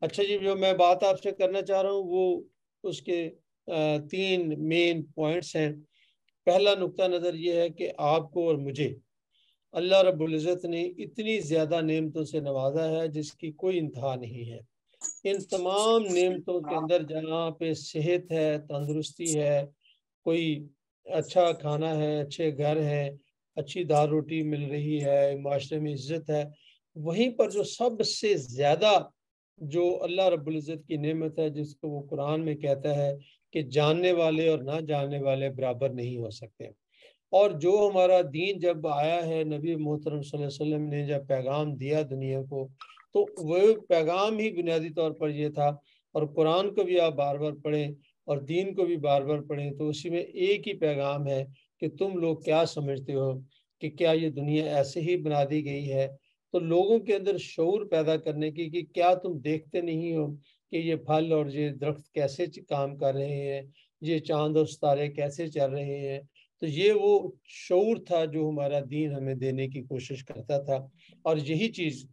अच्छा जी, जो मैं बात आपसे करना चाह रहा हूँ वो उसके तीन मेन पॉइंट्स हैं। पहला नुक्ता नज़र ये है कि आपको और मुझे अल्लाह रब्बुल इज़्ज़त ने इतनी ज़्यादा नेमतों से नवाजा है जिसकी कोई इंतहा नहीं है। इन तमाम नेमतों के अंदर जहाँ पे सेहत है, तंदुरुस्ती है, कोई अच्छा खाना है, अच्छे घर हैं, अच्छी दाल रोटी मिल रही है, माशरे में इज़्ज़त है, वहीं पर जो सबसे ज़्यादा जो अल्लाह रब्बुल इज़्ज़त की नेमत है जिसको वो कुरान में कहता है कि जानने वाले और ना जानने वाले बराबर नहीं हो सकते। और जो हमारा दीन जब आया है, नबी मोहतरम सल्लल्लाहु अलैहि वसल्लम ने जब पैगाम दिया दुनिया को, तो वो पैगाम ही बुनियादी तौर पर ये था। और कुरान को भी आप बार बार पढ़ें और दीन को भी बार बार पढ़ें तो उसी में एक ही पैगाम है कि तुम लोग क्या समझते हो कि क्या ये दुनिया ऐसे ही बना दी गई है। तो लोगों के अंदर शऊर पैदा करने की कि क्या तुम देखते नहीं हो कि ये फल और ये दरख्त कैसे काम कर रहे हैं, ये चांद और सितारे कैसे चल रहे हैं। तो ये वो शऊर था जो हमारा दीन हमें देने की कोशिश करता था। और यही चीज़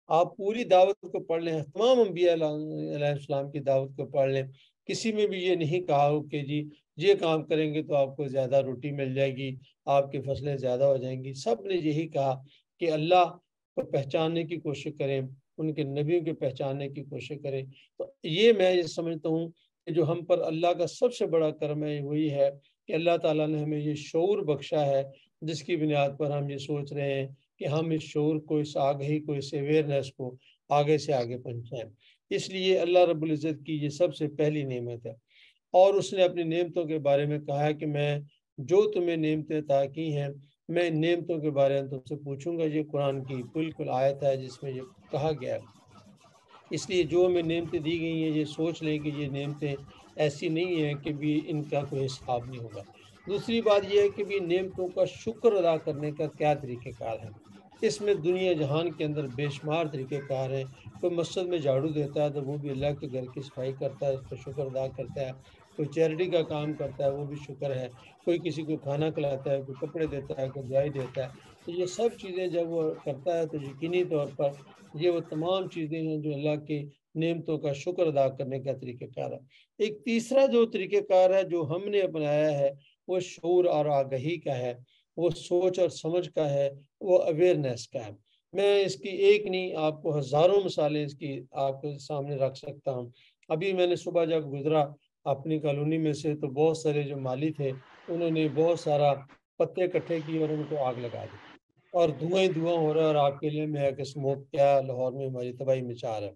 आप पूरी दावत को पढ़ लें, तमाम अम्बिया अलैहिस्सलाम की दावत को पढ़ लें, किसी में भी ये नहीं कहा हो कि जी ये काम करेंगे तो आपको ज़्यादा रोटी मिल जाएगी, आपकी फसलें ज़्यादा हो जाएंगी। सब ने यही कहा कि अल्लाह को पहचानने की कोशिश करें, उनके नबियों को पहचानने की कोशिश करें। तो ये मैं ये समझता हूँ कि जो हम पर अल्लाह का सबसे बड़ा कर्म है वही है कि अल्लाह ताला ने हमें ये शऊर बख्शा है जिसकी बुनियाद पर हम ये सोच रहे हैं कि हम इस शऊर को, इस आगाही को, इस अवेयरनेस को आगे से आगे पहुंचाएं। इसलिए अल्लाह रब्बुल इज़्ज़त की ये सबसे पहली नेमत है। और उसने अपनी नेमतों के बारे में कहा है कि मैं जो तुम्हें नेमतें अता की हैं, मैं इन नेमतों के बारे में तुमसे पूछूंगा। ये कुरान की बिल्कुल आयत है जिसमें ये कहा गया है। इसलिए जो हमें नेमतें दी गई हैं, ये सोच लें कि ये नेमतें ऐसी नहीं हैं कि भी इनका कोई हिसाब नहीं होगा। दूसरी बात ये है कि भी नेमतों का शुक्र अदा करने का क्या तरीक़ेकार है। इसमें दुनिया जहान के अंदर बेशुमार तरीक़ेकार हैं। कोई मस्जिद में झाड़ू देता है तो वो भी अल्लाह के घर की सफाई करता है, उसका शुक्र अदा करता है। कोई चैरिटी का काम करता है, वो भी शुक्र है। कोई किसी को खाना खिलाता है, कोई कपड़े देता है, कोई दवाई देता है। तो ये सब चीज़ें जब वो करता है तो यकीनी तौर पर ये वो तमाम चीज़ें हैं जो अल्लाह की नेमतों का शुक्र अदा करने का तरीक़ेकार है। एक तीसरा जो तरीक़ेकार है जो हमने अपनाया है, वो शऊर और आगाही का है, वो सोच और समझ का है, वो अवेयरनेस का है। मैं इसकी एक नहीं आपको हज़ारों मिसालें इसकी आपके सामने रख सकता हूँ। अभी मैंने सुबह जब गुज़रा अपनी कॉलोनी में से तो बहुत सारे जो माली थे, उन्होंने बहुत सारा पत्ते इकट्ठे किए और उनको आग लगा दी। और धुआं ही धुआं हो रहा है और आपके लिए में है कि स्मोक क्या लाहौर में हमारी तबाही मचा रहा है।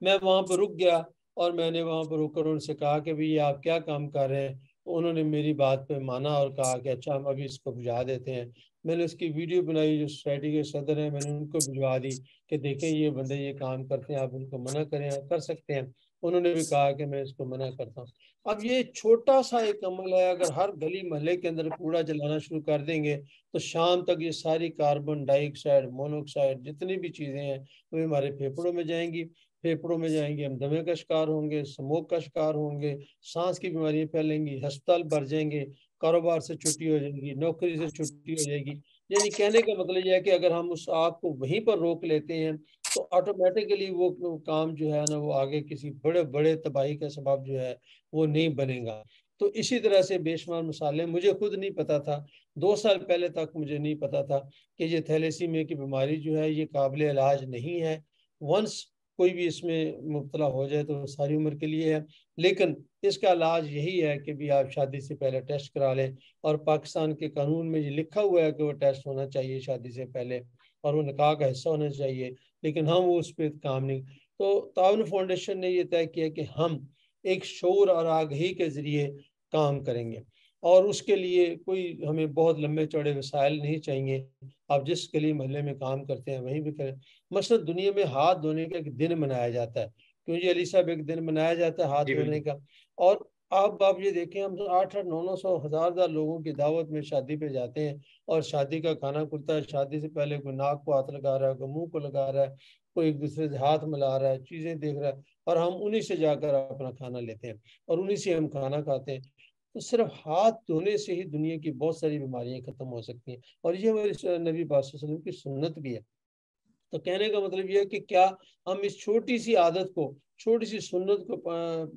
मैं वहाँ पर रुक गया और मैंने वहाँ पर रुककर उनसे कहा कि भई आप क्या काम कर रहे हैं? तो उन्होंने मेरी बात पे माना और कहा कि अच्छा हम अभी इसको बुझा देते हैं। मैंने उसकी वीडियो बनाई, जो सोसाइटी के सदर हैं मैंने उनको भिजवा दी कि देखें ये बंदे ये काम करते हैं, आप उनको मना करें, आप कर सकते हैं। उन्होंने भी कहा कि मैं इसको मना करता हूँ। अब ये छोटा-सा एक अमल है, अगर हर गली मोहल्ले के अंदर कूड़ा जलाना शुरू कर देंगे, तो शाम तक ये सारी कार्बन डाइऑक्साइड, मोनोऑक्साइड जितनी भी चीज़ें हैं, वो हमारे फेफड़ों में जाएँगी। फेफड़ों में जाएंगे, हम दमे का शिकार होंगे, स्मोक का शिकार होंगे, सांस की बीमारियां फैलेंगी, अस्पताल भर जाएंगे, कारोबार से छुट्टी हो जाएगी, नौकरी से छुट्टी हो जाएगी। यानी कहने का मतलब यह है कि अगर हम उस आग को वहीं पर रोक लेते हैं तो ऑटोमेटिकली वो काम जो है ना वो आगे किसी बड़े बड़े तबाही का सबब जो है वो नहीं बनेगा। तो इसी तरह से बेशुमार मिसालें, मुझे खुद नहीं पता था, 2 साल पहले तक मुझे नहीं पता था कि ये थैलेसीमिया की बीमारी जो है ये काबिल इलाज नहीं है। वंस कोई भी इसमें मुब्तला हो जाए तो सारी उम्र के लिए है। लेकिन इसका इलाज यही है कि भी आप शादी से पहले टेस्ट करा लें। और पाकिस्तान के कानून में ये लिखा हुआ है कि वो टेस्ट होना चाहिए शादी से पहले और वो निकाह का हिस्सा होना चाहिए, लेकिन हम वो उस पर काम नहीं। तो ताउन फाउंडेशन ने ये तय किया कि हम एक शऊर और आगाही के ज़रिए काम करेंगे। और उसके लिए कोई हमें बहुत लंबे चौड़े वसाइल नहीं चाहिए। आप जिस गली मोहल्ले में काम करते हैं वहीं भी करें। मसलन दुनिया में हाथ धोने का एक दिन मनाया जाता है, क्योंकि अली साहब एक दिन मनाया जाता है हाथ जी धोने बिल्कुल। का। और आप ये देखें, हम 8-8, 900, 1000 लोगों की दावत में शादी पे जाते हैं और शादी का खाना खुलता है। शादी से पहले कोई नाक को हाथ लगा रहा है, कोई मुंह को लगा रहा है, कोई एक दूसरे से हाथ मिला रहा है, चीजें देख रहा है, और हम उन्हीं से जाकर अपना खाना लेते हैं और उन्हीं से हम खाना खाते हैं। तो सिर्फ हाथ धोने से ही दुनिया की बहुत सारी बीमारियां खत्म हो सकती हैं और ये हमारे नबी पाक सल्लल्लाहु अलैहि वसल्लम की सुन्नत भी है। तो कहने का मतलब यह है कि क्या हम इस छोटी सी आदत को, छोटी सी सुन्नत को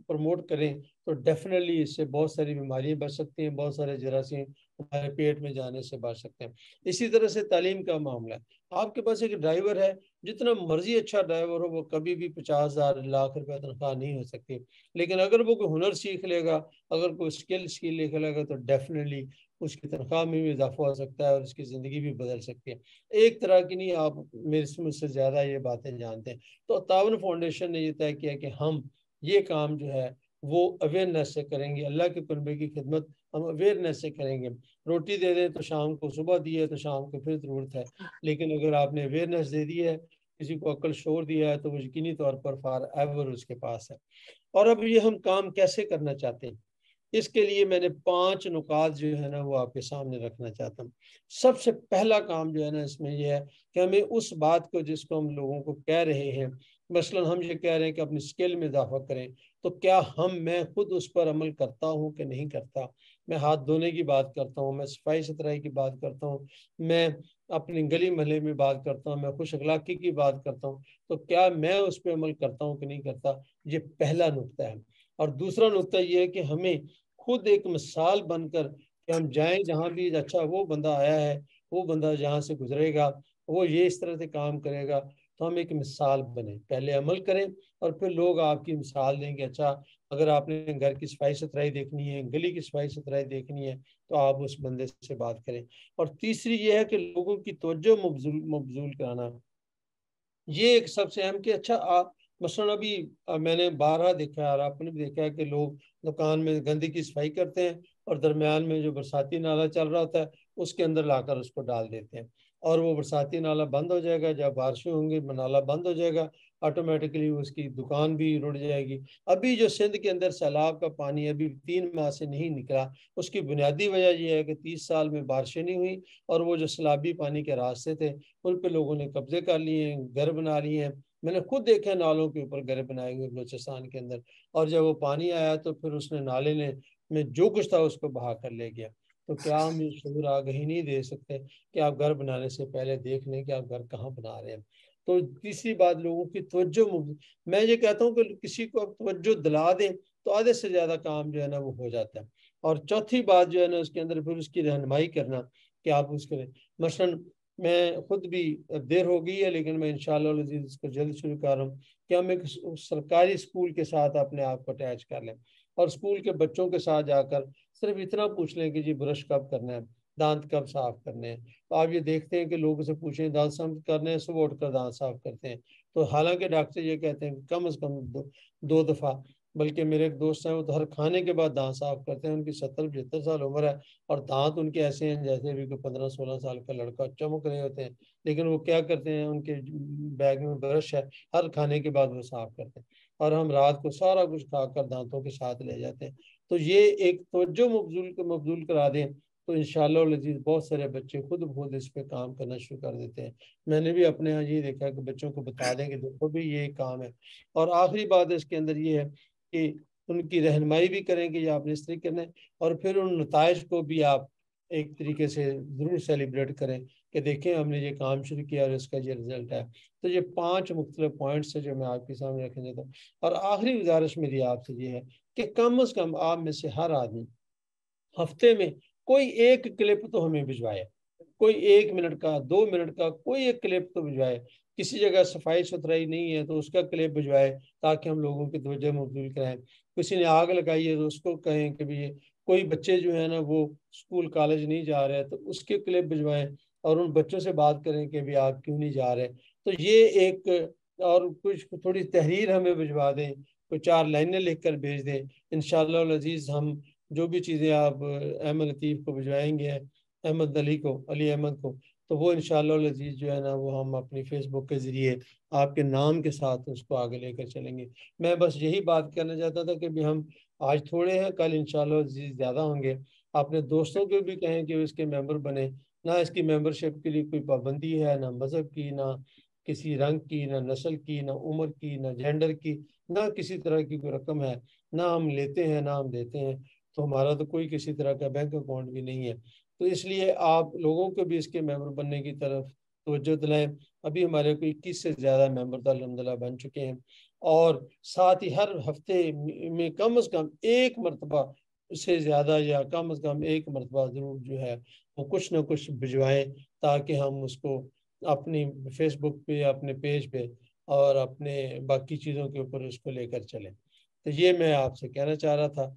प्रमोट करें तो डेफिनेटली इससे बहुत सारी बीमारियां बच सकती हैं, बहुत सारे जरासीम हमारे पेट में जाने से बच सकते हैं। इसी तरह से तालीम का मामला है। आपके पास एक ड्राइवर है, जितना मर्जी अच्छा ड्राइवर हो, वो कभी भी 50,000 लाख रुपए तनख्वाह नहीं हो सकती। लेकिन अगर वो कोई हुनर सीख लेगा, अगर कोई स्किल सीख लेगा, तो डेफिनेटली उसकी तनख्वाह में भी इजाफा हो सकता है और उसकी ज़िंदगी भी बदल सकती है। एक तरह की नहीं, आप मेरे मुझसे ज़्यादा ये बातें जानते हैं। तो तावन फाउंडेशन ने ये तय किया कि हम ये काम जो है वो अवेयरनेस से करेंगे, अल्लाह के कुरबे की खिदमत हम अवेयरनेस से करेंगे। रोटी दे दें तो शाम को, सुबह दी है तो शाम को फिर ज़रूरत है, लेकिन अगर आपने अवेयरनेस दे दी है, किसी को अक्ल शोर दिया है, तो वो यकीनी तौर पर फॉर एवर उसके पास है। और अब ये हम काम कैसे करना चाहते हैं, इसके लिए मैंने 5 नुकात जो है ना वो आपके सामने रखना चाहता हूँ। सबसे पहला काम जो है ना इसमें यह है कि हमें उस बात को, जिसको हम लोगों को कह रहे हैं, मसलन हम ये कह रहे हैं कि अपनी स्किल में इजाफा करें, तो क्या मैं खुद उस पर अमल करता हूँ कि नहीं करता। मैं हाथ धोने की बात करता हूँ, मैं सफाई सुथराई की बात करता हूँ, मैं अपनी गली मोहल्ले में बात करता हूँ, मैं खुश अखलाकी की बात करता हूँ, तो क्या मैं उस पर अमल करता हूँ कि नहीं करता। ये पहला नुक्ता है। और दूसरा नुक्ता ये है कि हमें खुद एक मिसाल बनकर कि हम जाएं जहां भी, अच्छा वो बंदा आया है, वो बंदा जहां से गुजरेगा, वो ये इस तरह से काम करेगा, तो हम एक मिसाल बने, पहले अमल करें और फिर लोग आपकी मिसाल देंगे। अच्छा, अगर आपने घर की सफाई सुथराई देखनी है, गली की सफाई सुथराई देखनी है, तो आप उस बंदे से बात करें। और तीसरी ये है कि लोगों की तवज्जो मबजूल कराना। ये एक सबसे अहम कि अच्छा मसलन अभी मैंने बारहा देखा है और आपने भी देखा है कि लोग दुकान में गंदगी की सफाई करते हैं और दरमियान में जो बरसाती नाला चल रहा होता है उसके अंदर लाकर उसको डाल देते हैं, और वो बरसाती नाला बंद हो जाएगा, जब बारिशें होंगी नाला बंद हो जाएगा, ऑटोमेटिकली उसकी दुकान भी रुड़ जाएगी। अभी जो सिंध के अंदर सैलाब का पानी अभी 3 माह से नहीं निकला, उसकी बुनियादी वजह यह है कि 30 साल में बारिशें नहीं हुई, और वो जो सैलाबी पानी के रास्ते थे उन पे लोगों ने कब्जे कर लिए हैं, घर बना लिए हैं। मैंने खुद देखा नालों के ऊपर घर बनाए हुए बलूचिस्तान के अंदर। और जब वो पानी आया तो फिर उसने नाले ने में जो कुछ था उसको बहा कर ले गया। तो क्या हम ये शऊर आगाही नहीं दे सकते कि आप घर बनाने से पहले देख लें कि आप घर कहाँ बना रहे हैं। तो तीसरी बात, लोगों की तवज्जो, मैं ये कहता हूँ कि किसी को आप तवज्जो दिला दें तो आधे से ज्यादा काम जो है ना वो हो जाता है। और चौथी बात जो है ना उसके अंदर फिर उसकी रहनुमाई करना कि आप उसके, मसलन मैं खुद भी, देर हो गई है लेकिन मैं इंशाल्लाह अज़ीज़ इसको जल्द शुरू कर रहा हूँ कि हम एक सरकारी स्कूल के साथ अपने आप को अटैच कर लें और स्कूल के बच्चों के साथ जाकर सिर्फ इतना पूछ लें कि जी ब्रश कब करना है, दांत कब साफ करने हैं। तो आप ये देखते हैं कि लोगों से पूछें दांत साफ करने हैं, सुबह उठकर दांत साफ करते हैं। तो हालांकि डॉक्टर ये कहते हैं कि कम से कम दो दफ़ा, बल्कि मेरे एक दोस्त हैं वो तो हर खाने के बाद दांत साफ करते हैं, उनकी 70-75 साल उम्र है और दांत उनके ऐसे हैं जैसे भी कोई 15-16 साल का लड़का, चमक रहे होते हैं। लेकिन वो क्या करते हैं, उनके बैग में ब्रश है, हर खाने के बाद वो साफ करते हैं, और हम रात को सारा कुछ खाकर दांतों के साथ ले जाते हैं। तो ये एक तवज्जो मबजूल करा दें तो इंशाल्लाह अज़ीज़ बहुत सारे बच्चे खुद खुद इस पे काम करना शुरू कर देते हैं। मैंने भी अपने यहाँ ये देखा कि बच्चों को बता दें कि देखो भी ये काम है। और आखिरी बात इसके अंदर ये है कि उनकी रहनुमाई भी करें कि ये आपने इस तरीके करना है, और फिर उन नताइज को भी आप एक तरीके से ज़रूर सेलिब्रेट करें कि देखें हमने ये काम शुरू किया और इसका ये रिजल्ट है। तो ये 5 मुख्तलिफ पॉइंट्स है जो मैं आपके सामने रखने देता हूँ। और आखिरी गुजारिश मेरी आपसे ये है कि कम अज़ कम आप में से हर आदमी हफ्ते में कोई एक क्लिप तो हमें भिजवाए, कोई 1 मिनट का, 2 मिनट का कोई एक क्लिप तो भिजवाए। किसी जगह सफाई सुथराई नहीं है तो उसका क्लिप भिजवाए ताकि हम लोगों की तवज्जो मबजूल कराएं। किसी ने आग लगाई है तो उसको कहें कि भी कोई बच्चे जो है ना वो स्कूल कॉलेज नहीं जा रहे तो उसके क्लिप भिजवाएं, और उन बच्चों से बात करें कि भी आप क्यों नहीं जा रहे। तो ये एक, और कुछ थोड़ी तहरीर हमें भिजवा दें, कोई 4 लाइनें लिख कर भेज दें। इंशाअल्लाह अजीज हम जो भी चीज़ें आप अहमद लतीफ़ को भिजवाएंगे, अहमद अली को, अली अहमद को, तो वो इंशाअल्लाह अजीज जो है ना वो हम अपनी फेसबुक के ज़रिए आपके नाम के साथ उसको आगे लेकर चलेंगे। मैं बस यही बात करना चाहता था कि भी हम आज थोड़े हैं, कल इंशाअल्लाह अजीज ज़्यादा होंगे। अपने दोस्तों को भी कहें कि इसके मेंबर बने। ना इसकी मेंबरशिप के लिए कोई पाबंदी है, ना मज़हब की, ना किसी रंग की, ना नस्ल की, ना उम्र की, ना जेंडर की, ना किसी तरह की कोई रकम है। ना हम लेते हैं ना हम देते हैं, तो हमारा तो कोई किसी तरह का बैंक अकाउंट भी नहीं है। तो इसलिए आप लोगों को भी इसके मेंबर बनने की तरफ तवज्जो दिलाएं। अभी हमारे कोई 21 से ज़्यादा मेंबर तो अल्हम्दुलिल्लाह बन चुके हैं। और साथ ही हर हफ्ते में कम से कम एक मरतबा से ज़्यादा या कम से कम एक मरतबा ज़रूर जो है वो कुछ ना कुछ भिजवाएं, ताकि हम उसको अपनी फेसबुक पे, अपने पेज पे और अपने बाकी चीज़ों के ऊपर उसको लेकर चलें। तो ये मैं आपसे कहना चाह रहा था।